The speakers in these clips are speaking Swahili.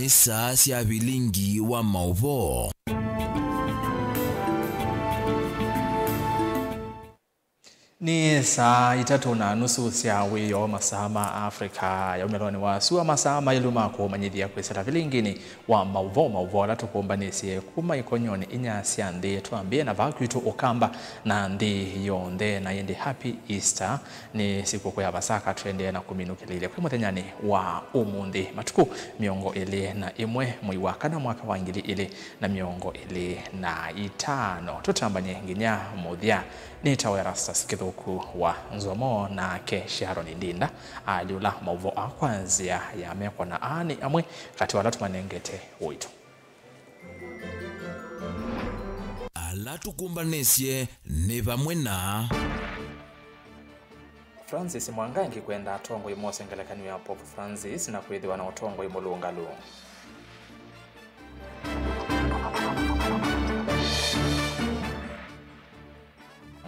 ni saa cia bilingi wa mauvo. Ni saa 3:30 cia wiyo masama Afrika ya umeloni wa suwa masama iluma ko manyithia kwisera vilingini wa mauvo la tukumbanisye kuma ikonyoni inya cia nthi twambie na vakwitu ukamba na nthi yonde na yende happy Easter ni siku ya Pasaka twende na kuminukilile kwa muthenyani wa umundi matuku miongo ili na imwe mwei wa kana mwaka wa 2025 tutambanye nginya muthia ni tawe Rastas Kithuku wa Nzomo na ke Sharon Ndinda aliula mauvo akwanzia ya mekwa na ani amwe kati wala tumanengete witu ala tukumbanisye ni pamwe na Francis Mwangangi kwenda tongo imose ngelekani ya Pope Francis na kwithiwa na utongo imulungalu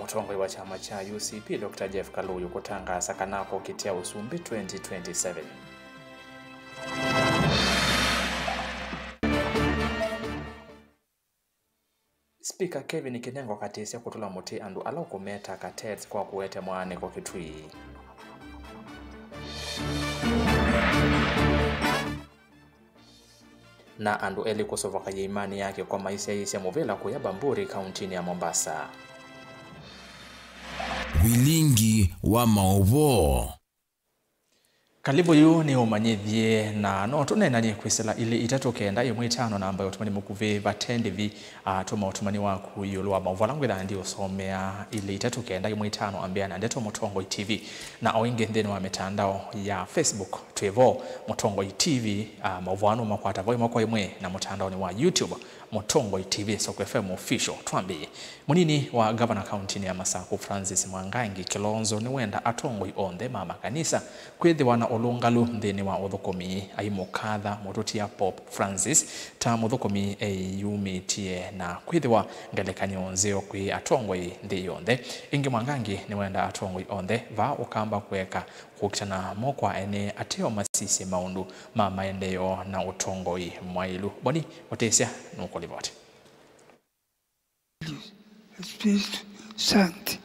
Mutongwe wa chama cha UCP Dr. Jeff Kaluyu kutangaza kanako kitia usumbi 2027. Speaker Kevin Kinyango katisia kutula muti andu ala kumeta katet kwa kuwete mwane kwa kitui. Na andu eli kusovoka ya imani yake kwa maisha ya Muvela kuyaba Mburi kauntini ya Mombasa. bilingi wa mauvo. Kalibu yu ni umanyithie na no tunena ni kwisela ili itatokenda imwe tano na ambayo tumani mukuve batendi vi tuma utumani waku yulwa mauvolangwira ndio somea ili itatokenda imwe tano ambia na ndeto Mutongo TV na awinge ndeni wa mitandao ya Facebook twevo Mutongo TV mauvano makwata voi makwa imwe na mutandao ni wa YouTube Mutongo TV Soko FM official twambi munini wa governor county ya Masaku Francis Mwangangi Kilonzo ni wenda atongoi onde mama kanisa kwithiwa na olungalu nthini wa uthukomi aimukatha mututi ya Pope Francis ta muthukomi yumitie na kwithiwa ngelekanyo nzeo kwi atongoi nthi yonthe ingi Mwangangi ni wenda atongoi onthe va ukamba kweka kukitana mokwa ene ateo masisi maundu ma maendeleo na utongoi mwailu boni otesya nuko livoti Sancti.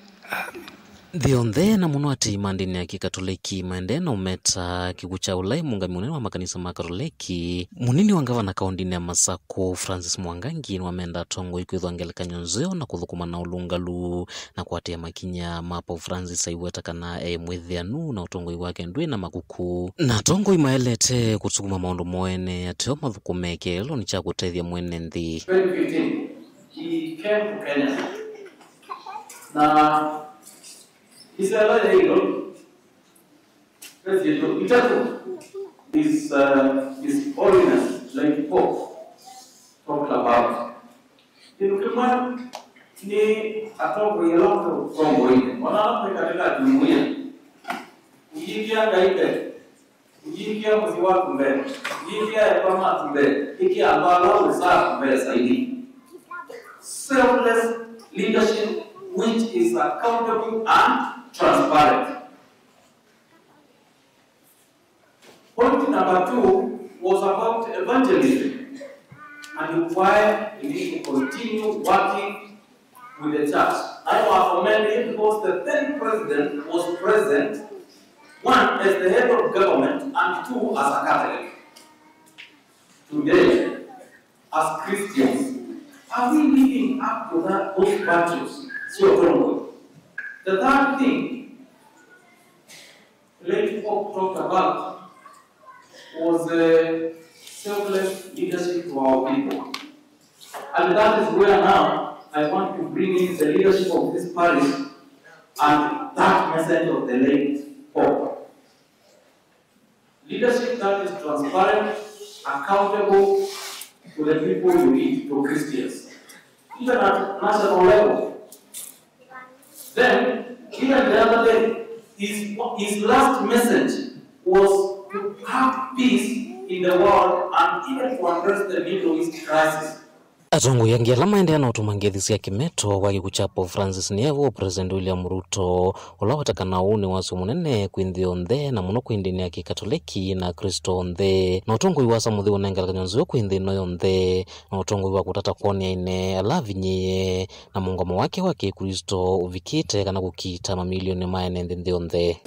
Thionthe na muno ati imandini ya kikatoliki maendena umeta kigucha ulai mungami munene wa makanisa makatoliki munini wa gavana kaundini ya Masaku Francis Mwangangi ni wamenda tongo ikwithwa ngelekanyo nzeo na kuthukuma na ulungalu na kuatia makinya mapo Francis aiweta kana mwithianu na utongoi wake ndwi na makuku na tongo imaelete kutsukuma maundu moene ateo mathukumeke ilo ni cha kutethia mwene nthi. 2015 he came to Kenya na he's a lawyer, his holiness, like Pope, talked about. In Kenya, ni atoko yeloko Kongo ile. Wanaona katika jumuiya. Ujiingia gaite. Ujiingia mziwa kumbe. Ujiingia kama kumbe. Hiki ambalo usaa kumbe zaidi. Selfless leadership which is accountable and transparent. Point number 2 was about evangelism and why we need to continue working with the church. I was commending because the then president was present, one as the head of government and two as a Catholic. Today, as Christians, are we living up to those virtues? The third thing late Pope talked about was selfless leadership to our people. And that is where now I want to bring in the leadership of this parish and that message of the late Pope. Leadership that is transparent, accountable to the people you lead, to Christians. Even at national level. Then, even the other day, his last message was to have peace in the world and even to address the Middle East crisis. Atongo yangia la maendeano utumangethisia kimeto waki kuchapo Francis Nievo President William Ruto ula watakana uni wasu munene kuinthi onthe na muno kuindini ya kikatoliki na Kristo onthe na utongo iwasa muthi unengala kanyonziwe kuinthi no yonthe na utongo iwa kutata kuonia ine alavinye na mungamo wake waki Kristo uvikite kana kukita mamilioni maene nthi yonthe.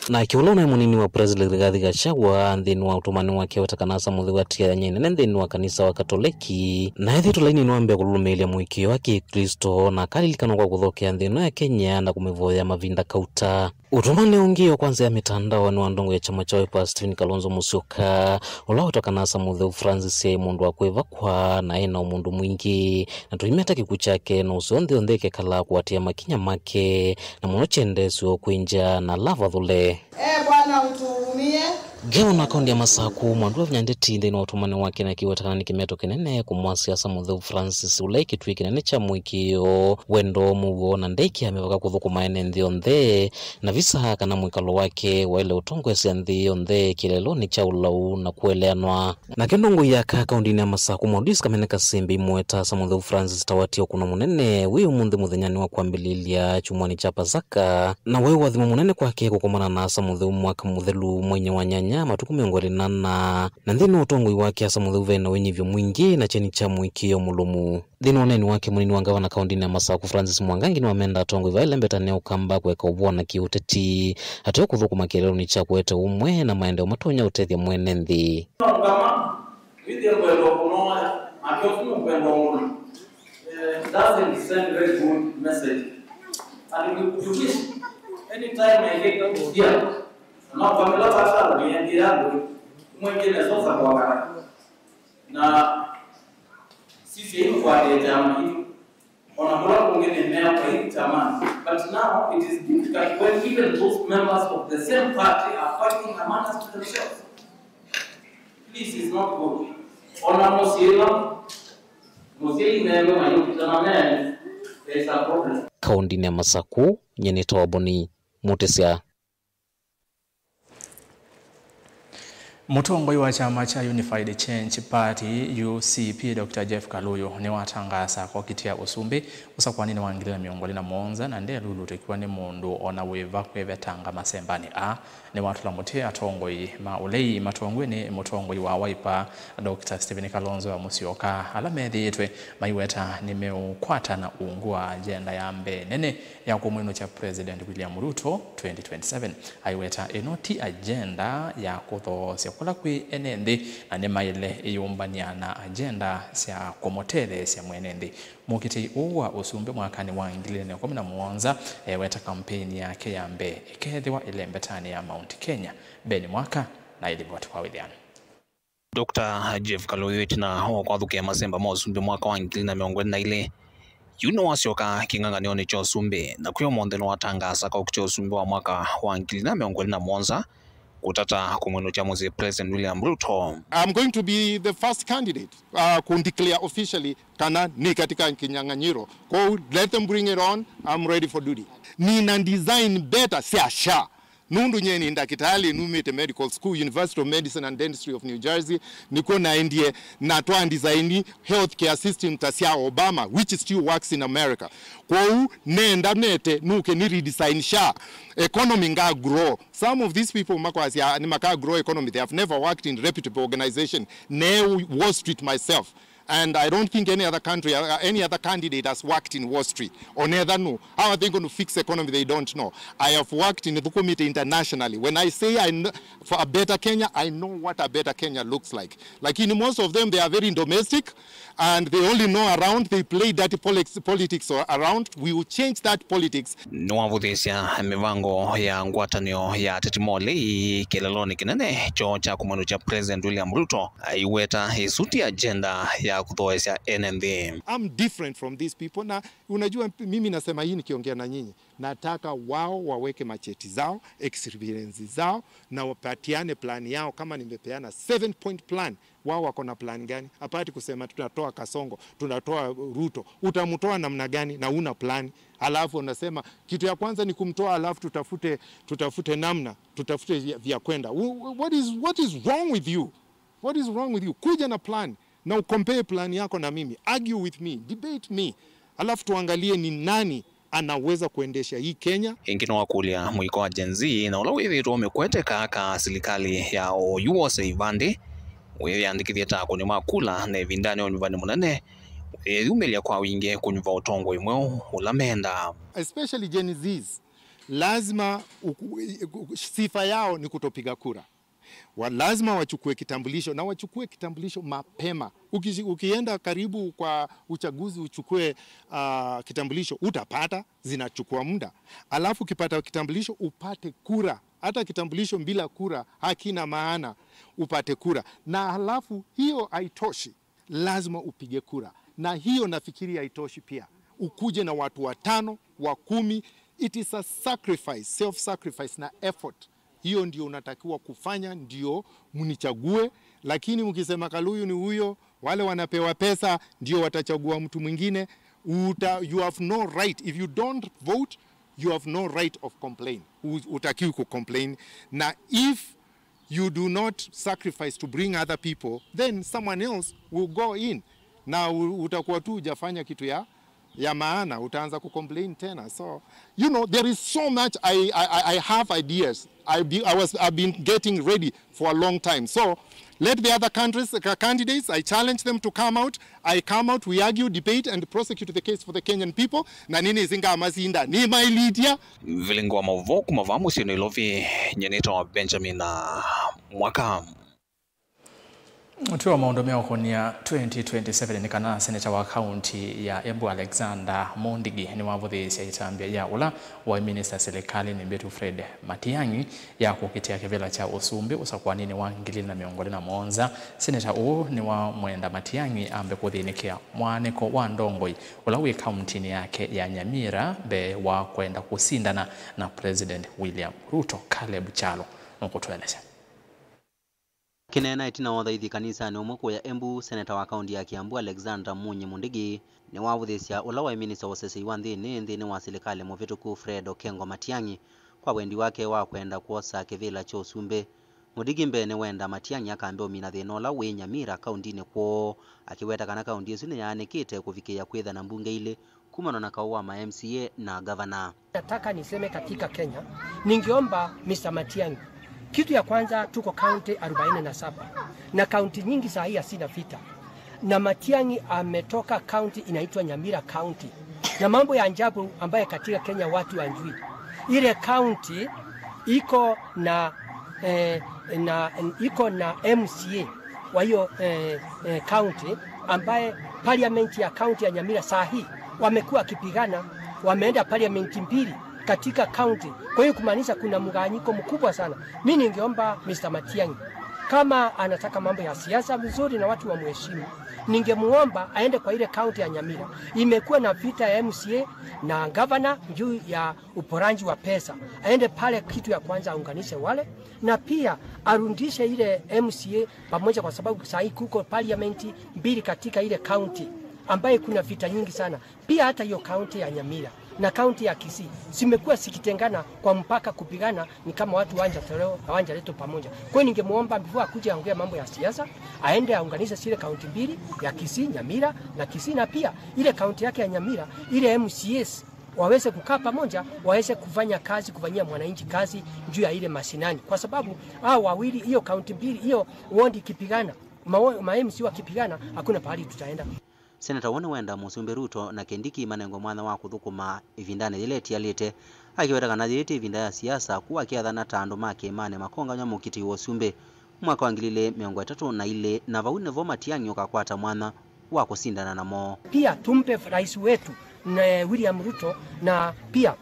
Na kiulona munini wa President Rigathi Gachagua nthini wa utumani wake watakanasa muthi watia nyene nthini wa kanisa wa Katoliki na ethi tulaini nwambia kululumilia mwikio wa Kristo na kalilikano kwa kuthokea nthini ya Kenya na kumivoya mavinda kauta. Utumani ungio kwanza ya mitandao ni wandongo ya chama cha Wiper Stephen Kalonzo Musyoka ula watakanasa muthi Francis ya mundu wa kweva kwa na ena umundu mwingi na tuimeta kiku chake na usionthi ondheke kala kuwatia makinya make na muno chendeswe kuinja na lava dhule. Bwana utuhurumie. Geo na kaundi ya Masaku mwandu wa vinyandeti nthini wa utumani wake na kiwatakana ni kimeto kinene kumwasiasa muthi Francis ule kitui kinene cha mwikio wendo mugo na ndeki amevaka kuthuku maene nthi yonthe na visa kana mwikalo wake wa ile utongo esi nthi yonthe kilelo ni cha ulau na kueleanwa na kendongo ya kaundini ya Masaku mwadisi kamene kasimbi mweta sa muthi Francis tawatio kuna munene wiu munthi muthenyani wa kuambililia chumwani cha Pasaka na weu wathimu munene kwake kukomana nasa muthi mwaka muthelu mwenye wanyanya matuku miongoni na nthini utongo iwake asa muthi uvena wenyivyo mwingi na cheni cha mwikio mulumu. Dhino neni wake munini wangawa na kaundini ya Masaku Francis Mwangangi ni wamenda atongo iwa ilembeta neo kamba kweka ubuwa kiuteti hatuyo kuthuku makelelo ni cha kuete umwe na maendeo matonya utethia mwene nthi. Anytime I get up here, na familia hata niende yangu mwingine sasa kwa wakati na sisi hivi kwa chama hii wanakula mwingine mmea kwa hii chama, but now it is difficult when even those members of the same party are fighting amongst themselves. This is not good. Ona mosili ndio mayukitana naye, there is a problem. Kaundini ya Masaku nyene tawaboni mutesia. Mutongoi wa chama cha Unified Change Party UCP Dr. Jeff Kaluyo ni watangasa kwa kitia usumbi usakwani ni wangilila miongoli na monza na ndea lulu tekiwa ni mundu ona weva kweve tanga masembani ni watu la mutia atongoi maulei matongoi ni mutongoi wa Wiper Dr. Stephen Kalonzo wa Musyoka alamethi yetwe maiweta ni meukwata na uungua agenda ya mbe nene ya kumwino cha President William Ruto 2027 aiweta enoti agenda ya kuthosia kula kwi enendi na nema ile iyumbania na agenda sia komotele sia mwenendi mukiti uwa usumbe mwakani wa 2017 weta kampeni yake ya mbe ikethiwa ile mbetani ya Mount Kenya beni mwaka na ili watu kwa William. Dr. Jeff Kaluyo tina kwa thukia masemba ma usumbe mwaka wa 2017 ile Wasyoka king'ang'anio ni cho usumbe na kuyo mondheno watangasa kwa kucho usumbe wa mwaka wa 2017 kutata kumwino cha muzi President William Ruto. I'm going to be the first candidate declare officially kana ni katika kinyang'anyiro. Go, let them bring it on. I'm ready for duty. Nina design better siasha. Nundu nyeni ndakitali numite medical school University of Medicine and Dentistry of New Jersey niko na ndie natwa design healthcare system tasia Obama which still works in America. Kwa nenda nete nuke ni redesign sha economy nga grow. Some of these people makwasi ni maka grow economy, they have never worked in reputable organization ne Wall Street myself. And I don't think any other country, any other candidate has worked in Wall Street. Or neither know. How are they going to fix the economy? They don't know. I have worked in the committee internationally. When I say I know, for a better Kenya, I know what a better Kenya looks like. Like in most of them, they are very domestic. And they only know around, they play dirty politics around. We will change that politics. Nwavudhisya mivango ya ngwatanio ya tetimole keleloni kinene cho cha kumwino cha President William Ruto iweta isuti agenda ya kuthoesya NND. I'm different from these people. Na unajua mimi nasema hii nikiongea na nyinyi. Nataka wao waweke macheti zao, experience zao na wapatiane plan yao. Kama nimepeana 7-point plan, wao wako na plan gani? Apati kusema tunatoa Kasongo, tunatoa Ruto. Utamutoa namna gani na una plan? Alafu unasema kitu ya kwanza ni kumtoa, alafu tutafute namna, tutafute vya kwenda. What is wrong with you? What is wrong with you? Kuja na plan. na ukompare plan yako na mimi, argue with me, debate me, alafu tuangalie ni nani anaweza kuendesha hii Kenya. Ingine wakulia mwiko wa Gen Z na ulawithi tu wamekwete kaka serikali ya USA Ivandi weandikithia ta kwenye makula na vindani wa nyumbani munene umelia kwa wingi kunyuva utongo imwe ulamenda. Especially Gen Zs, lazima sifa yao ni kutopiga kura. Lazima wachukue kitambulisho na wachukue kitambulisho mapema. Ukienda karibu kwa uchaguzi uchukue kitambulisho utapata, zinachukua muda. Alafu ukipata kitambulisho upate kura. Hata kitambulisho bila kura hakina maana, upate kura. Na halafu hiyo haitoshi, lazima upige kura. Na hiyo nafikiri haitoshi pia. Ukuje na watu 5, 10, it is a sacrifice, self-sacrifice na effort. Hiyo ndio unatakiwa kufanya ndio munichague, lakini mkisema Kaluyu ni huyo, wale wanapewa pesa ndio watachagua mtu mwingine, you have no right. If you don't vote, you have no right of complain. Utakiwi ku complain. Na if you do not sacrifice to bring other people, then someone else will go in. Na utakuwa tu hujafanya kitu ya maana, utaanza ku complain tena. So, you know, there is so much. I have ideas. I've been getting ready for a long time. So, let the other candidates, I challenge them to come out. I come out, we argue, debate, and prosecute the case for the Kenyan people. Na nini zinga amazinda ni mailidia. Vilingwa mavoku mavamu sino ilovi nyenito wa Benjamin na mwaka. Tuwa maundomea ukonia 2027 ni kana seneta wa kaunti ya Embu Alexander Mondigi ni wavuthi siya itambia ya ula wa minister serikali ni Betu Fred Matiang'i ya kukitia kivela cha usumbi usakuwa nini wa ngilini na miongoli na monza. Seneta ni wa mwenda Matiang'i ambe kuthinikia mwaneko wa ndongoi ulawi kaunti ni yake ya Nyamira be wa kwenda kusindana na President William Ruto. Caleb Chalo nukutueleza. Kinena itina wathaithi kanisa ni umwe ya Embu, seneta wa kaunti ya Kiambu Alexander Munyi Mundigi ni wavuthisia ula wa minister wa sesi wa nthini wa serikali Muvituku Fred Okengo Matiang'i kwa wendi wake wa kwenda kuosa kivila cha usumbe. Mundigi mbene wenda Matiang'i akambe umina thina ula wi Nyamira kaunti-ini kwoo, akiweta kana kaunti isu ni yaanikite kufikia kwitha na mbunge ile kumana na kauwa ma MCA na governor. Nataka niseme katika Kenya, ningeomba Mr. Matiang'i, kitu ya kwanza tuko kaunti 47 na kaunti nyingi saa hii hasina vita, na Matiang'i ametoka kaunti inaitwa Nyamira County, na mambo ya ajabu ambaye katika Kenya watu wanjui, ile kaunti iko na MCA wa hiyo kaunti ambaye parliament ya kaunti ya Nyamira saa hii wamekuwa kipigana, wameenda parliament mbili katika county. Kwa hiyo kumaanisha kuna mgawanyiko mkubwa sana. Mimi ningeomba Mr. Matiang'i, kama anataka mambo ya siasa vizuri na watu wa mheshimu, ningemuomba aende kwa ile county ya Nyamira. Imekuwa na vita ya MCA na governor juu ya uporanji wa pesa. Aende pale, kitu ya kwanza aunganishe wale, na pia arundishe ile MCA pamoja, kwa sababu saa hii kuko parliament mbili katika ile county ambaye kuna vita nyingi sana. Pia hata hiyo county ya Nyamira na kaunti ya Kisii zimekuwa sikitengana kwa mpaka kupigana, ni kama watu wanja leto pamoja. Kwa hiyo ningemuomba before akuje aongea mambo ya siasa, aende aunganishe zile kaunti mbili ya Kisii, Nyamira na Kisii, na pia ile kaunti yake ya Nyamira ile MCAs waweze kukaa pamoja, waweze kufanya kazi, kufanyia mwananchi kazi juu ya ile mashinani, kwa sababu hao wawili, hiyo kaunti mbili, hiyo wondi kipigana, ma MC wakipigana, hakuna pahali tutaenda. Seneta wenda Musumbe Ruto na Kendiki manengo mwana wa kuthukuma ivindane ile tialite akiweta kana yete ivinda ya siasa kuwa kiathana tando make mane makonga nyamukiti wa Sumbe mwaka wa 2034 na vaune vo Matiang'i ukakwata mwana wa kusindana na mo. Pia tumpe rais wetu na William Ruto na pia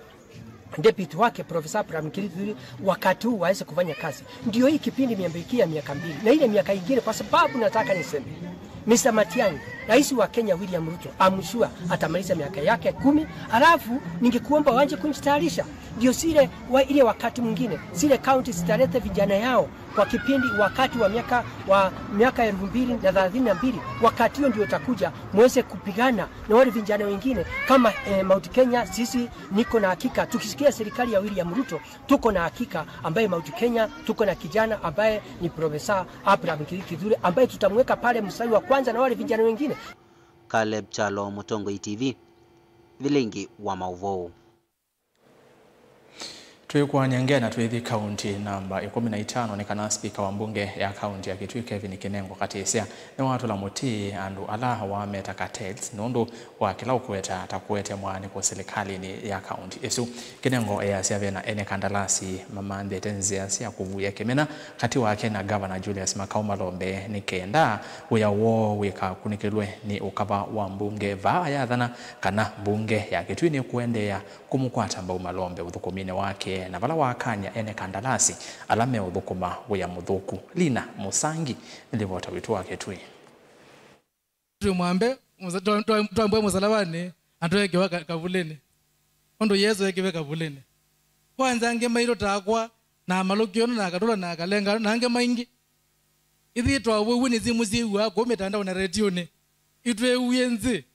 deputy wake Profesa Abraham Kirithuri wakati huu waweze kufanya kazi. Ndio hii kipindi miambikia miaka 2 na ile miaka ingine, kwa sababu nataka niseme Mr. Matiang'i, rais wa Kenya William Ruto amshua atamaliza miaka yake 10, alafu ningekuomba waje kunjitayarisha ndio ile wakati mwingine zile county zitalete vijana yao kwa kipindi wakati wa miaka 2032. Wakati hiyo ndio utakuja muweze kupigana na wale vijana wengine kama Mount Kenya. Sisi niko na hakika tukisikia serikali ya William Ruto, tuko na hakika ambaye Mount Kenya tuko na kijana ambaye ni Profesa Abraham Kithure ambaye tutamweka pale mstari wa kwanza na wale vijana wengine. Caleb Chalo, Mutongo TV, Vilingi wa Mauvoo. Tuikuwa nyangea na tuithi kaunti namba 15 ni kana speaker wa mbunge ya kaunti ya Kitui Kevin Kinengo katisia ni watu la mutii andu ala wa meta cartels nundu wa kila ukweta atakuete mwani kwa serikali ni ya kaunti esu Kinengo ya siavena ene kandalasi mamande tenzia siya kuvuya kemena kati wake na governor Julius Makau Malombe ni kenda uya wo wika kunikilwe ni ukaba wa mbunge vaa ya dhana kana mbunge ya Kitui ni kuendea kumukwata Mbau Malombe uthukumine wake na vala wakanya ene kandalasi alame uthukuma ya muthuku Lina Musangi ndivota witu wake Tui mwambe tuambwe musalabani antoekewa kavuleni ondo Yesu ekewe kavuleni kwanza nge mairo takwa na malokiono na katola na kalenga na nge maingi ithi twawe ni zimuzi wa ko metanda na radio ne itwe uyenze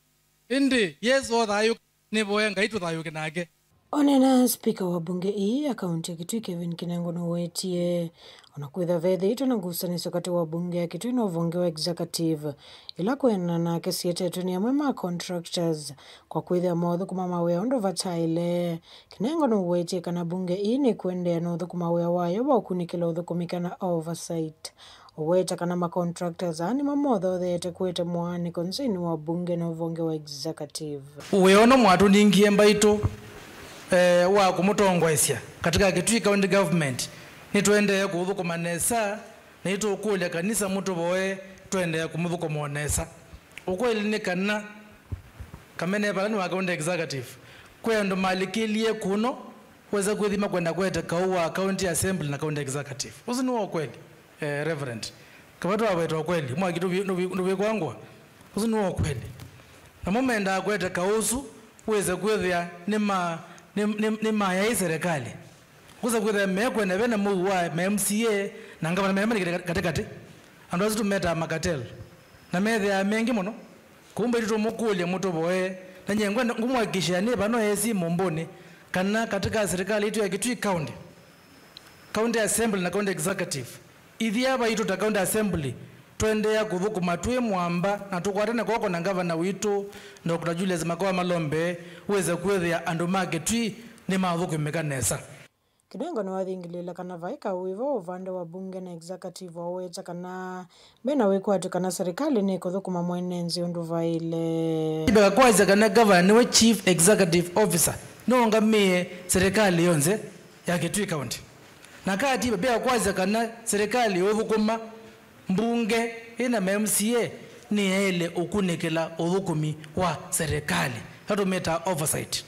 ende Yesu othayo ne boya ngaitu thayo kinake. Onena speaker wa bunge hii ya kaunti ya Kitui Kevin Kinengo no wetie onakwitha vethe ito na ngusanisa kati wa bunge ya Kitui na uvonge wa executive ila kwena na kesi yetu ni amwe ma contractors kwa kwitha motho kuma mawe ondo vataile. Kinengo no wetie kana bunge hii ni kuendea no thukuma we wayo wa kunikila uthukumika na oversight weta kana ma contractors ani mamotho thete kwete mwani konsini wa bunge na uvonge wa executive uweono mwatu ningie mbaito wa kumutongwesya katika Kitui County Government ni tuende kuthukumanesa na ito ukule kanisa mutu boe tuende kumuthukumonesa ukweli ni kana kamene balani wa county executive kwendo malikilie kuno weza kuthima kwenda kwete kauwa county assembly na county executive usi ni ukweli reverend kabatu wa kweli mwa kitu nduwe kwangwa usi ni ukweli na momenda kwete kausu weza kuthia ni maya hii serikali kuza kwitha mekwe na vena muu wa MCA na ngava na memani katikati andu azitu meta makatel na methe ya mengi mono kumba ito mukulia mutu boe na nyengwa ngumwakisha ni pano esi mumbuni kana katika serikali itu ya Kitui County Assembly na County Executive ithi aba itu ta County Assembly twendea kuthukuma twi mwamba na tukwatane kwako na governor witu Dr. Julius Makau Malombe uweze kwethia andu ma Kitui ni mathukumika nesa. Kinengo no wathingilila kana vaika wivo uvande wa bunge na executive waweta kana mena wikwatu kana serikali ni kuthukuma mwenenzi undu vaile ibeka kwaza kana governor niwe chief executive officer no ngamie serikali yonze ya Kitui County na kati beba kwaza kana serikali uthukuma mbunge ina MCA ni ele ukunikila uthukumi wa serikali hatu meta oversight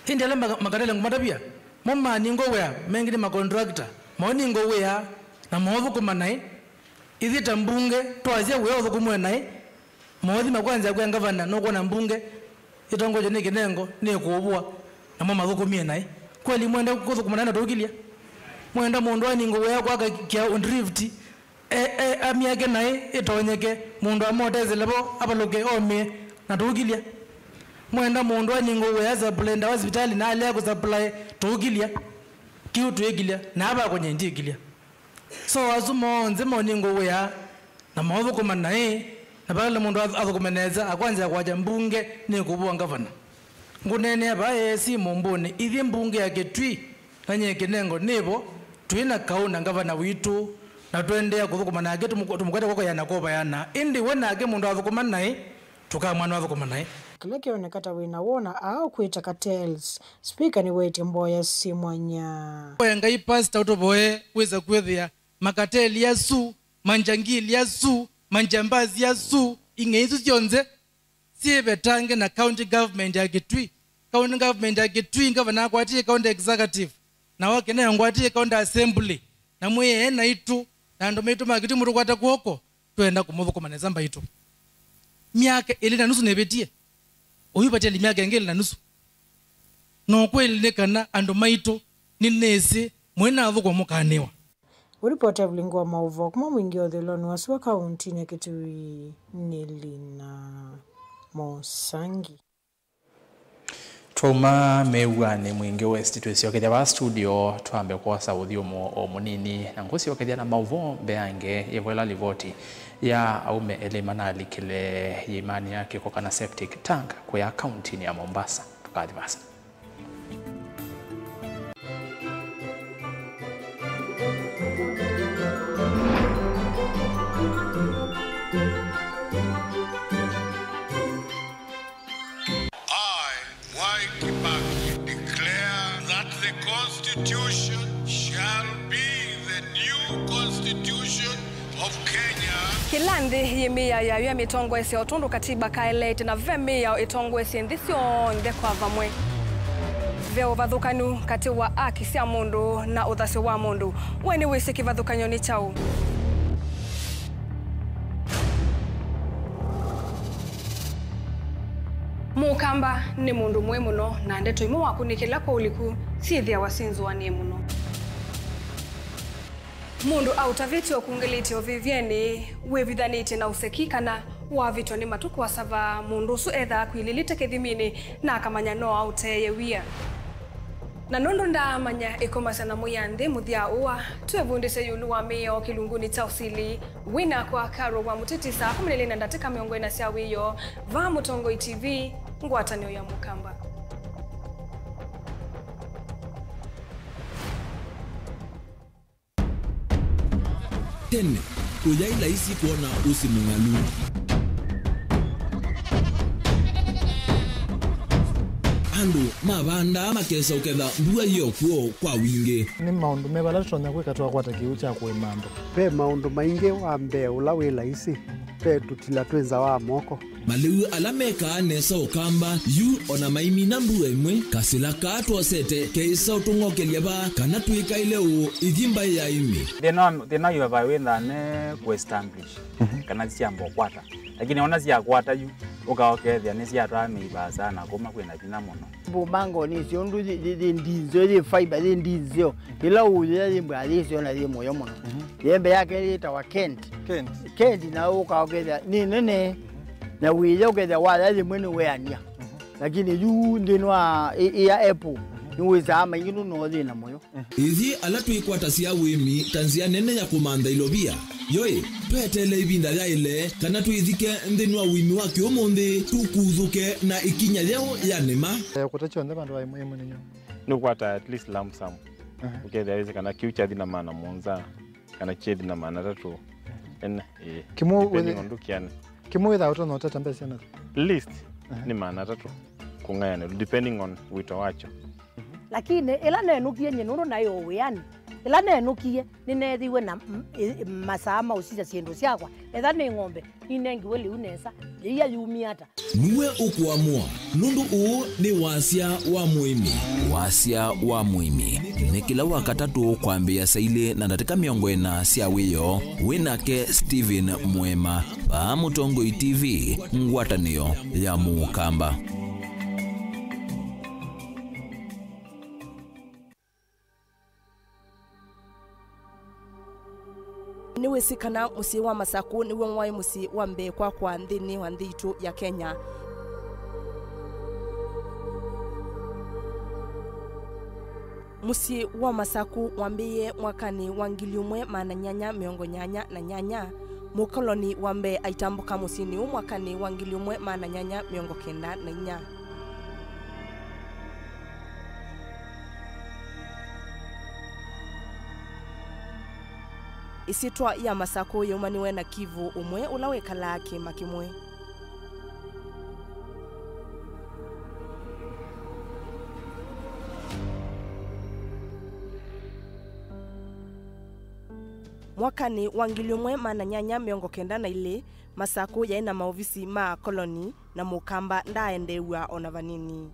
hindi alemba makadele ngumatabia mama ningo wea mengi ni makontractor maoni ngo wea na muthukuma nai ithita mbunge twazia wea uthukumwe nai mothi makwanza kwa governor no kwa mbunge itongoje ni Kinengo ni kuubua na mama thukumie nai kweli mwenda kuthukuma nai na tukilia mwenda mundu ani ngo wea kwa kia undrift amiake nai itonyeke mundu amoteze lebo abaloke omie na tukilia mwenda mundu aningo wea supply hospitali na ale ku supply tukilia kiu tuigilia na aba kwenye ndigilia so azumo nzemo ningo wea na maudhu kuma nai na bala mundu athukumeneza akwanza kwaja mbunge ni kubua governor ngunene aba si mumbuni ithi mbunge ya Kitui nanye Kinengo nibo tuina kauna governor witu na tuendea kuthukuma na getu tumukwete kwako yana koba yana indi wena age mundu athukuma nai tukamwana athukuma nai kile kionekata wina wona au kuita cartels speaker ni weti mboya simwanya ngai pastor utoboe weza kwethia makateli yasu manjangili yasu manjambazi yasu ingeizu sionze siebetange na county government ya Kitui county government ya Kitui ngavana kwatie county executive na wake na ngwatie county assembly na mwe na itu na ndo metu makiti muru kwata kuoko twenda kumuthukumana nezamba itu miaka ili na nusu nebetie uyu patia miaka ngeli na nusu no kwelekana andu maito ni nese mwena avuko mukanewa. Uripoti ya Vulingi wa Maovo kuma mwingi wa Thiloni wasiwa kaunti ni Kitui Nilina Mosangi. Tuma meuane mwingi West twesio kethia ba studio twambe kwa saudhi o munini na ngosi wakethia na Maovo beange yevwela livoti ya aume elemana likile imani yake kwa kana septic tank kwa ya kaunti ni ya Mombasa tukadhibasa. Kilandi yimia ya mitongo ese otundu katiba kaelete na vemi ya itongo ese ndisio nde kwa vamwe. Veo vathukanu kati wa aki sia mundu na uthasi wa mundu. Weni wisi kivadhukanyo ni chau. Mukamba ni mundu mwe muno na ndeto imu wakunikila kwa uliku sithia wasinzu wanie muno. Mundu autaviti okungeliti ovivyeni wevithaniti na usekikana wavitwa ni matuku wa sava mundu su etha kwililite kithimini na akamanya no auteye wia. Na nondo ndamanya ikomasana muyanthi muthia uwa tuevundise yulu wa mio kilunguni cha usili wina kwa karo wa mutitisa kumelele na ndatika miongo ina sia wiyo va Mutongo TV ngwatanio ya Mukamba. Tene, kujai laisi kuona usi mungalu. Andu, mabanda makesa uketha mbua hiyo kuo kwa wingi. Ni maundu mebala tutonya kwika twakwata kiu cha kuimando. Pe maundu maingi wambe ula wi laisi. Pe tutila twenza wa moko. Maliu alameka nesa ukamba yu ona maimina mbua imwe kasila katwa sete keisa utungokelia ba kana tuika ile u ithimba ya imi. Thina yu abawenda ne ku-establish kana siambo kwata. Lakini ona sia kwata yu ukaokethia ni sia twamiba sana kuma kwina thina muno. Bumango ni siondu ndizo ni fiber ndizo ila uye mbwa alisio na ye moyo muno. Yembe yake ita wa Kent na ukaokethia ni nene na wile ukethia wala ye mwene weania. Lakini yu ndinwa ya Apple niweza ama yinu no thina moyo. Ithi ala twikwata cia wimi tanzia nene ya kumanda ilobia. Yoi, twetele ibinda ya ile kana twithike nthini wa wimi wa kiumuthi tukuthuke na ikinya leo ya nema. Kutacho nde bandu wa imwe ninyo. Nukwata at least lump sum. Ukethia wezi kana kiucha thina maana monza kana chethi na maana tatu. Kimu ndukiane. Kimu witha utono tatambesa na. List ni maana tatu. Kungayana depending on wito wacho. Lakini ila nenukie nyenuru nayo wiani ila nenukie ninethiwe na masama usija siendo siakwa etha ni ng'ombe inengiwe liu nesa ya yumi ata niwe ukuamua nundu uu ni wasia wa muimi. Wasia wa muimi ni kila wakatatu kwambia saile na ndatika miongo ena sia wiyo winake Steven Mwema va Mutongo TV ngwatanio ya Mukamba. Niwe sikana musi wa Masaku niwe mwai musi wa Mbekwa kwa nthini wa nthitu ya Kenya. Musi wa Masaku wambiye mwakani wa 1888 mukoloni wambe aitambuka musini mwakani wa 1894. Isitwa ya Masaku yomaniwe na Kivu umwe ulawekala kima kimwe. Mwakani wa 1892 Masaku yaina maofisi ma koloni na Mukamba ndaendewa ona vanini.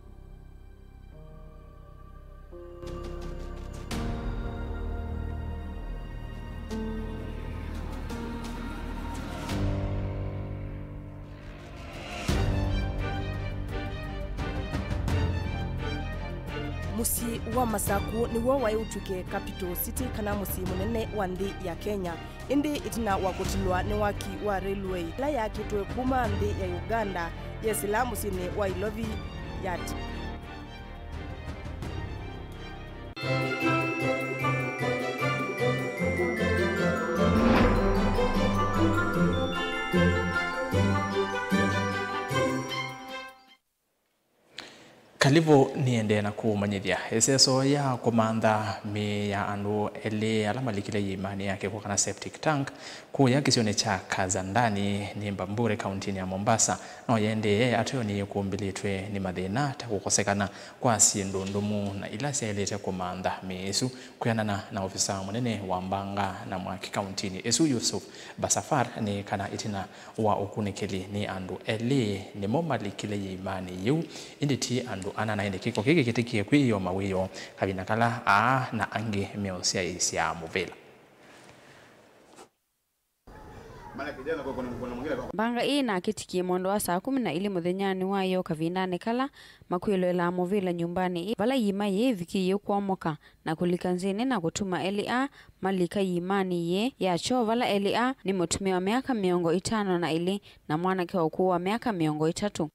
musi wa Masaku niwo wai utuke capital city kana musi munene wa nthi ya Kenya. Indi itina wakutilwa ni waki wa railway la yakitwe kuma nthi ya Uganda yesila musini wa Ilovi yati. Kalivo niende na kumanyithia eseso ya komanda me ya andu ele alama likile imani yake kwa kana septic tank kuya kisione cha Kazandani ni Mbambure kaunti ya Mombasa no yende atyo ni kumbilitwe ni mathina ta gukosekana kwa siendundumu na ila selete komanda mesu kuyanana na ofisa munene wa Mbanga na Mwaki kaunti ni Esu Yusuf Basafar ni kana itina wa ukunikeli ni andu ele ni momalikile imani yu inditi andu ana na kiko kiki kitikie kwiyo mawiyo kabina kala na ange meosia isia muvela. Mbanga ii na kitikie mondo wa saa 12 muthenyani wayo kavindani kala makwilo ila muvila nyumbani vala yima ye viki kuomoka na kulikanzini na kutuma LA malika yimani ye ya cho vala LA ni mutumia wa miaka 50 na ili na mwana kwa ukuu wa miaka 3.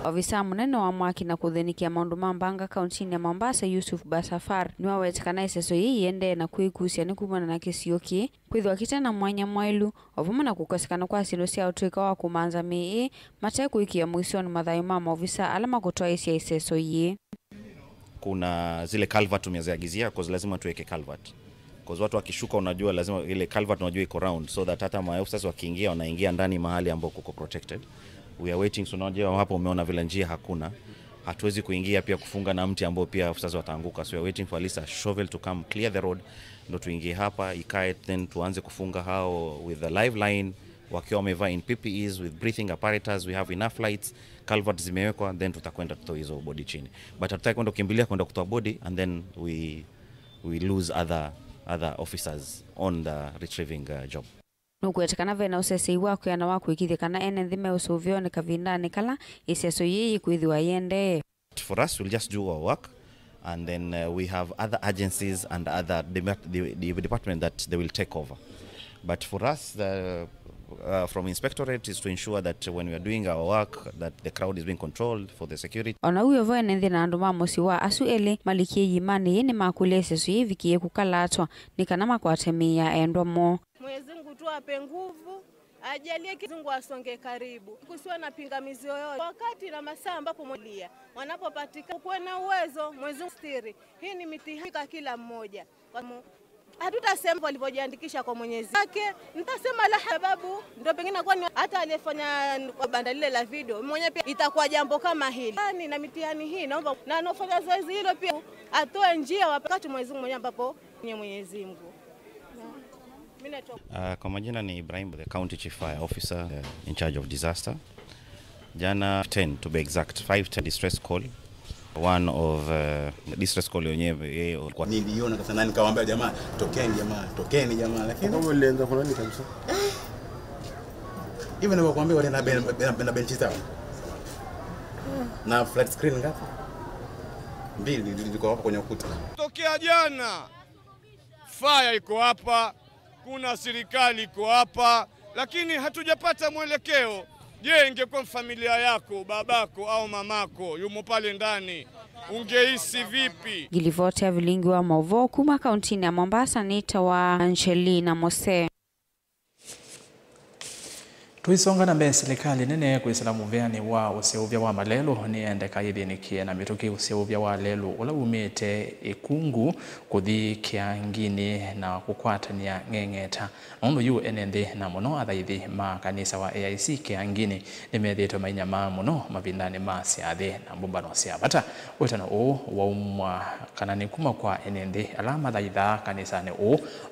Ofisa munene wa Mwaki na kuthenikia maundu ma Mbanga kaunti ya Mombasa Yusuf Basafar niwa wetekana iseso yende na kuikusia ni kumana na kisioki kwithwa kitana mwanya mwailu ovuma na kukosekana kwa silo sia utuika wa kumanza mii mate kuikia mwisho ni madhayo mama ofisa alama kutoa isia iseso ye. Kuna zile culvert tumeziagizia kwa lazima tuweke culvert. Kwa watu wakishuka unajua lazima ile culvert unajua iko round so that hata maofisa wakiingia wanaingia ndani mahali ambapo kuko protected. We are waiting, so unajua hapo umeona vile njia hakuna. Hatuwezi kuingia pia kufunga na mti ambao pia officers wataanguka. So we are waiting for at least a shovel to come clear the road. Ndo tuingie hapa ikae then tuanze kufunga hao with the live line wakiwa wamevaa in PPEs with breathing apparatus. We have enough lights, culverts zimewekwa, then tutakwenda kutoa hizo body chini. But hatutaki kwenda kukimbilia kwenda kutoa body and then we lose other officers on the retrieving job. Nukuetekana vena usese wako yana wako ikithikana ene nthime usuvyo ni kavindani kala iseso yiyi kwithiwa yende. For us, we'll just do our work and then we have other agencies and other the department that they will take over. But for us, from inspectorate is to ensure that when we are doing our work that the crowd is being controlled for the security. Ona uyo vene nthina andu mamusi wa asu ele malikie yimani yene makulese so yivikie kukalatwa nikana makwatemia endwa mo. Mwenyezi Mungu tu ape nguvu, ajalie kizungu asonge karibu. Kusiwa na pingamizi yoyote. Wakati na masaa ambapo mwalia wanapopatika kuwa na uwezo Mwenyezi Mungu stiri. Hii ni mitihani kwa kila mmoja. Hatutasema walipojiandikisha kwa Mwenyezi wake, nitasema la sababu ndio pengine kwa hata aliyefanya banda lile la video mwenyewe pia itakuwa jambo kama hili. Na mitihani hii naomba na anofanya zoezi hilo pia atoe njia wakati Mwenyezi Mungu mwenyewe ambapo ni Mwenyezi Mungu. Kwa majina ni Ibrahim, the County Chief Fire Officer in charge of disaster. Jana 10 to be exact, 510 distress call. One of distress call yenyewe kwa niliona kasa nani kawaambia jamaa tokeni jamaa lakini kama ulianza kulani kabisa. Hivi ndio kuambia wale na benchi zao. Na flat screen ngapi? 2 ziko hapo kwenye ukuta. Tokea jana fire iko hapa, kuna serikali iko hapa, lakini hatujapata mwelekeo. Je, ingekuwa familia yako, babako au mamako yumo pale ndani, ungehisi vipi? Gilivote vilingi wa Movo kuma kaunti ya Mombasa nita wa Angelina Mose. Tuisonga na mbele serikali nene kuisalamu veani wa useuvya wa malelo ni ende kaithinikie na mituki useuvya wa lelo ula umete ikungu kuthi kiangini na kukwatania ng'eng'eta nondo yu enende na muno athaithi ma kanisa wa AIC kiangini nimethitwe mainyama muno mavindani ma siathe na mbumbano sia bata wetana wa umwa kana ni kuma kwa enende alama thaitha kanisani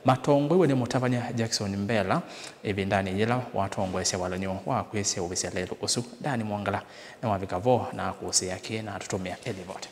matongwe ni Mutavania Jackson Mbela evindani yela watongwe walanyo wa kwese ubisia lelo usu Dani Mwangala na wavikavo na kusia yake na tutumia Elivote.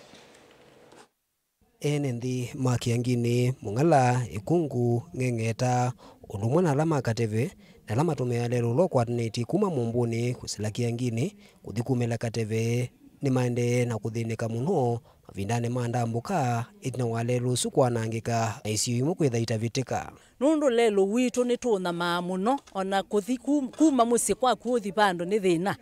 Enendi makiangini Mungala ikungu ng'eng'eta undumwa na alama kateve na alama tumea lelo lokwatineti kuma mumbuni kusila kiangini kuthikumela kateve ni maende na kuthinika muno mavindane mandambuka itina walelo sukwanangika na isiyo imwe kwitha itavitika nundu lelo witu ni tunama muno ona kuthi kuma musi kwa kuthi bando ni thina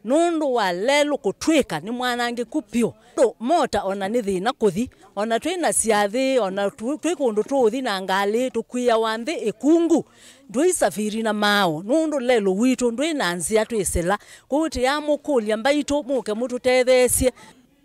nundu wa lelo kutwika ni mwanange kupio mota ona ni thina kuthi ona twina ciathi ona twikundu tuthi na ngali tukwia wanthi ikungu ndwisafiri na mao nundu lelo witu ndwina nzia twisela kuti ya mukulia mbaitu muke mututethesie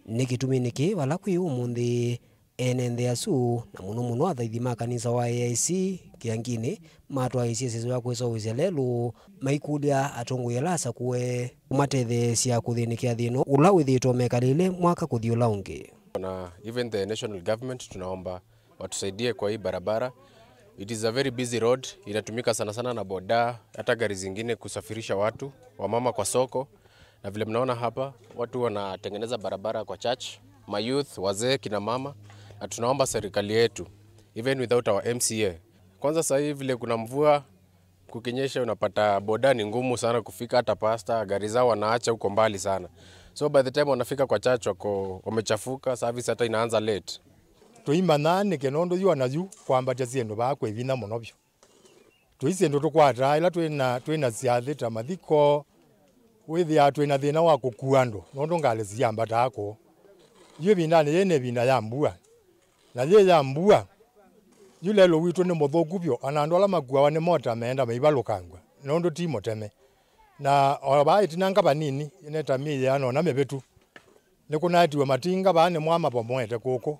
ni gitumi niki wala kwi umuthi enende asu na muno athaithi ma kanisa wa AIC kiangini matwaisia sezo ya kwesowisia lelo maikulia atongoia lasa kuwe umatethesia kuthinikia thino ula withitwo mekalile mwaka kuthi ula ungi. Na even the national government tunaomba watusaidie kwa hii barabara. It is a very busy road, inatumika sana sana na boda hata gari zingine kusafirisha watu wamama kwa soko, na vile mnaona hapa watu wanatengeneza barabara kwa church, my youth, wazee, kina mama, na tunaomba serikali yetu even without our MCA. Kwanza sasa hivi vile kuna mvua kukinyesha unapata boda ni ngumu sana kufika, hata pasta gari zao wanaacha huko mbali sana. So by the time wanafika kwa church wako wamechafuka, service hata inaanza late. Tuimana ni kenondo yu anayu kwambatia siendo bakwe vina muno byo. Tuisiendo tukwata ila twina ciathi ta mathiko withia twina thina wa kukuando nondo ngale ciamba tako. Yu bindani yene binda ya mbua. Na ye ya mbua yule lo witu ni muthuku byo anandu ala makua ni mota meenda meibalukangwa nondo timo teme. Na oba itinanga banini ineta miye ano na mebetu. Nikunatiwa matinga bane mwama pomwete kuko.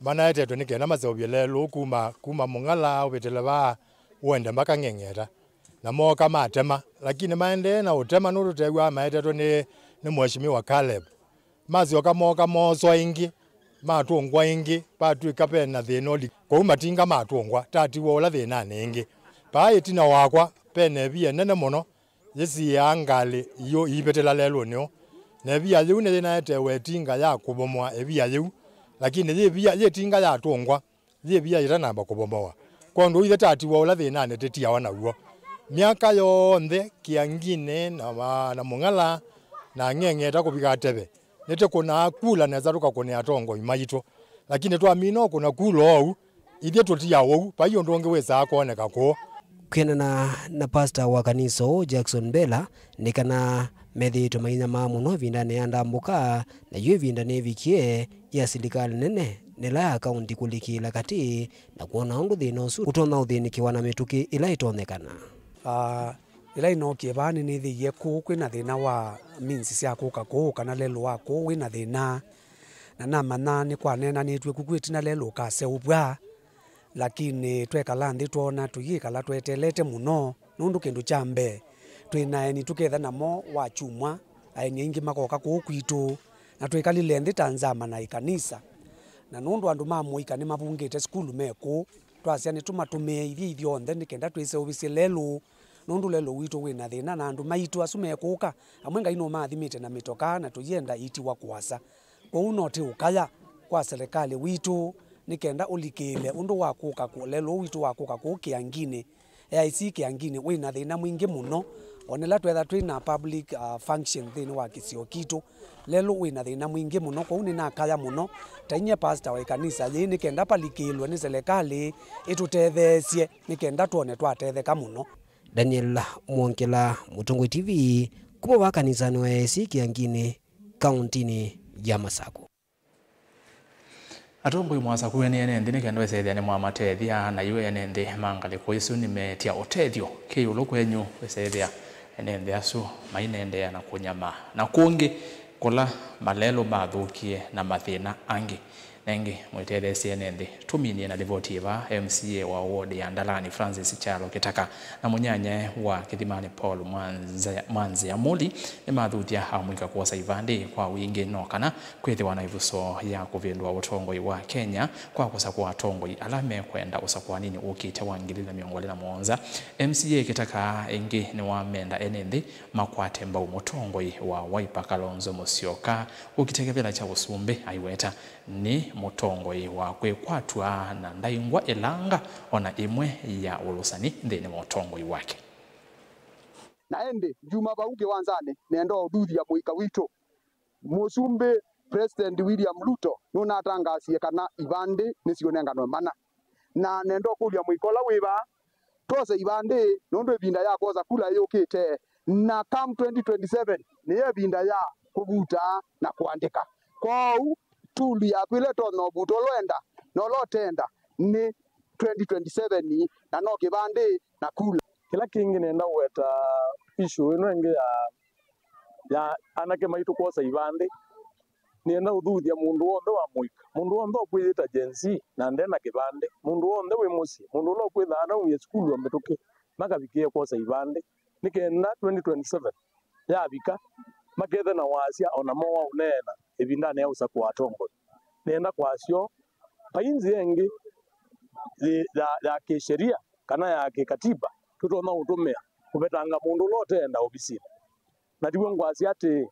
Mana etetwe nikena mazobye lelo kuma mungala obetele ba uende mpaka ngengera na moka matema lakini maende na utema nuru tegwa maetetwe ni mheshimiwa Caleb mazi okamoka mozo ingi matungwa ingi patu ikape na thinoli kwa matinga matungwa tati wola thina ningi pa itina wakwa pene bia nene muno yesi yangali iyo ibetela lelo nyo ne bia yu ne na etewe tinga ya kubomwa ebia yu lakini ye tinga ya tungwa ye bia irana ba kubomoa kondo ile tati wola thina ne tetia wana uo miaka yonthe kiangine na mungala na ngengeta kubiga tebe nete kuna kula neza tukakone atongo imaito lakini twamino kuna kulo au ithie tutia wou pa iyo ndonge weza akoneka ko kwena na pastor wa kanisa Jackson Bella nikana methito mainya ma muno vindane andambuka na yu vindane vikie ya serikali nene nila ya kaunti kulikila kati na kuona undu thina usu utona uthinikiwa na mituki ila itonekana ila inokie bani ni thiye ku kwina thina wa minsi cia kuka ku kana lelo wa ku wina thina na mana ni kwanena ni twe kukwitina lelo ka seubwa lakini twekala nthi tuona tuyikala twetelete muno nundu kindu chambe twina ni tuketha namo wa chumwa aini ingi makoka ku kwitu na twekalile nthi tanzama na ikanisa na nundu andu mamuika ni mabungite skulu meku twasia ni tumatumie ithio nthe nikenda twise ubisi lelo nundu lelo witu wina thina na andu maitu asume kuka amwe ngai no mathimite na mitoka na tuyenda iti wa kwasa kwa uno ti ukaya kwa serikali witu nikenda ulikile undu wa kuka ku lelo witu wa kuka ku kiangine AIC kiangine wina thina mwingi muno onela twetha twina public function thini wa kisio kitu lelo wina thina mwingi muno kwa uni na kaya muno tainya pastor wa kanisa ye nikenda palikilwe ni serikali itutethesie nikenda tuone twatetheka muno. Daniel Mwonkela, Mutongo TV, kubo wa kanisani wa AIC kiangine kauntini ya Masako. Atombo imwasa kuweni enende nikendo esethia ni mwamatethia na iwe enende mangali kwa isu nimetia otethio ki uloko enyu esethia enende asu mainende na kunyama na kungi kola malelo mathukie na mathina angi nengi mwitethesi enende tuminie na devotiva MCA wa ward ya Ndalani Francis Chalo Kitaka na munyanya wa Kithimani Paul Mwanzi Amuli ni mathutia hamwika kwa saivandi kwa wingi no kana kwithiwa na ivuso ya kuvindwa utongoi wa Kenya kwa kusakwa tongoi alame kwenda usakwa nini ukite wangilila miongole na mwonza MCA Kitaka ingi ni wa menda enende makwate mbau mutongoi wa Wiper Kalonzo Musyoka ukitekevela cha usumbe aiweta ni mutongoi wa kwekwatua na ndaingwa elanga ona imwe ya ulusani ndeni mutongoi wake na ende juma bauge wanzane nendo uduthi ya muika wito musumbe President William Ruto nuna atangazie kana ibande nicionenganwe mana na nendo kulia mwikola wiba tose ibande nondo ibinda ya koza kula yokite na come 2027 ni ibinda ya kubuta na kuandika kwau tuli ya kwile tono butoloenda no lotenda ni 2027 ni na no kibande na kula kila kingi nenda weta issue ino enge ya anake maitu kosa ibande nienda uthuthia mundu wothe wa muika mundu wothe okwithita jensi na ndena kibande mundu wothe wi musi mundu ulo kwitha na uye skulu amituki makabikie kosa ibande nikenda 2027 ya bika makethe na wasia ona mowa unena ibindane ya usaku wa tombo nenda kwacio painzi engi ya kisheria kana ya kikatiba tutona utumia kubetanga mundu lotenda obisini na tiwe ngwasi ati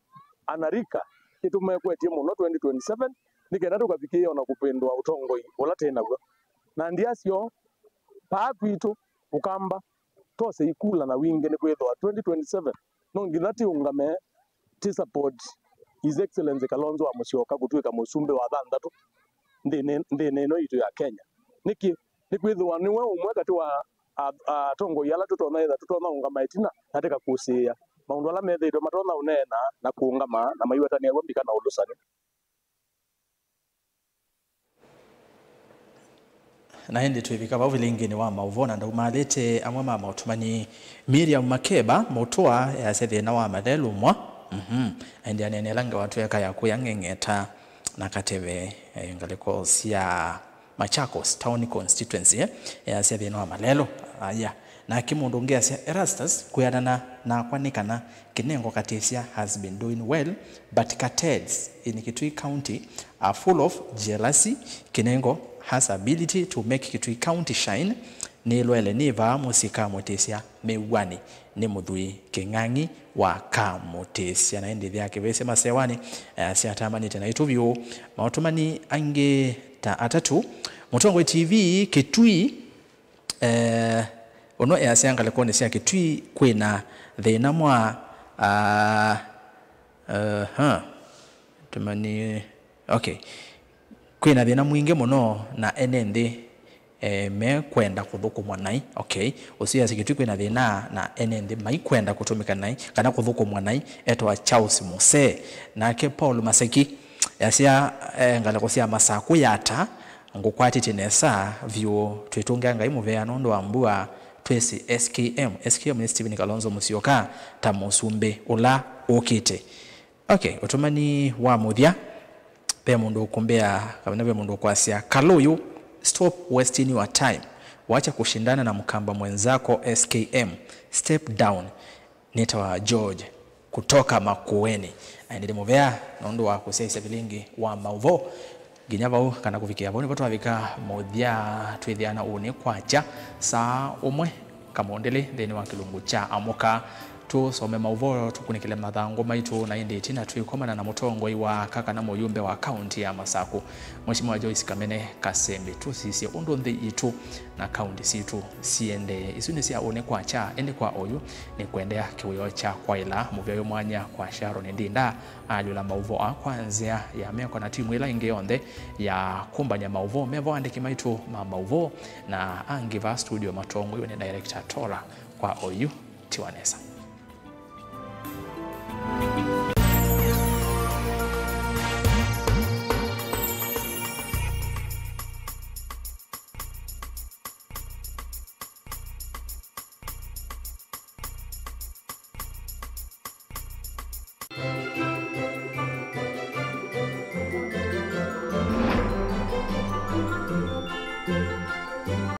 anarika itumekwetie muno 2027 nikenda tukabikie ona kupendwa utongoi ula tena gwa na ndiacio paakwitu ukamba tose ikula na wingi ni kwithwa 2027 no ngithati ungame ti support His Excellency Kalonzo Musyoka gutuika musumbe wa thanthatu ndine no itu ya Kenya niki nikwithwa niwe umwe kati wa tongoi ala tutona itha tutona ungama itina nateka kusia maundu ala methiitwe matona unena na kuungama na maiwetania gombika na ulusani na hindi tuivika bau vilingini wa mauvona nda umalete amwe mama utumani Miriam Makeba motoa ya sethi na wa madelu mwa andi anenelanga watu yaka ya kuyangengeta na kateve ngaliko sia Machakos Town Constituency ya sethi na wa malelo aya na kimundu ongea sia Erastus kuyadana na kwanikana kinengo katisia has been doing well but cartels in Kitui County are full of jealousy. Kinengo has ability to make Kitui County shine ni lwele ni va musika motesia mewani ni mudhui King'ang'i wa kamotesia na ndi vyake vese masewani siatamani tena ituvyo mautumani ange ta atatu Mutongwe TV Kitui ono ya sianga lekone sia Kitui kwina thina mwa tumani okay kwina thina mwingi muno na enende me kwenda kuthukumwa nai okay usia Kitui kwina thina na enende mai kwenda kutumika nai kana kuthukumwa nai etwa Charles Muse nake Paul Maseki yasia ngaleko sia masaku yata ngukwati tinesa vyo twetunga ngai muvea nondo ambua twesi SKM ni Stephen Kalonzo Musyoka tamusumbe ula okite okay utumani wa muthia pe mundu ukumbea kabana pe mundu kwasia Kaloyo stop wasting your time wacha kushindana na mkamba mwenzako SKM step down nitawa George kutoka Makueni aendele muvea nondo wa kusaisa bilingi wa mauvo ginyavau kana kufikia boni watu wavika mothia twithiana une kwacha saa umwe kamondele theni wa kilungu cha amoka tu some mauvoro tukunikile mathango maitu na indi tina tuikomana na mutongoi wa kaka na muyumbe wa county ya Masaku Mheshimiwa Joyce Kamene Kasembe tu sisi undu nthi itu na county situ siende isuni sia one kwacha ende kwa oyu ni kuendea kiwio cha kwaila muvyo mwanya kwa Sharon Ndinda alula mauvo akwanzia ya meko na timu ila inge onde ya kumbanya mauvo mevo andiki maitu mauvo na angiva studio matongo ni director Tora kwa oyu Tiwanesa.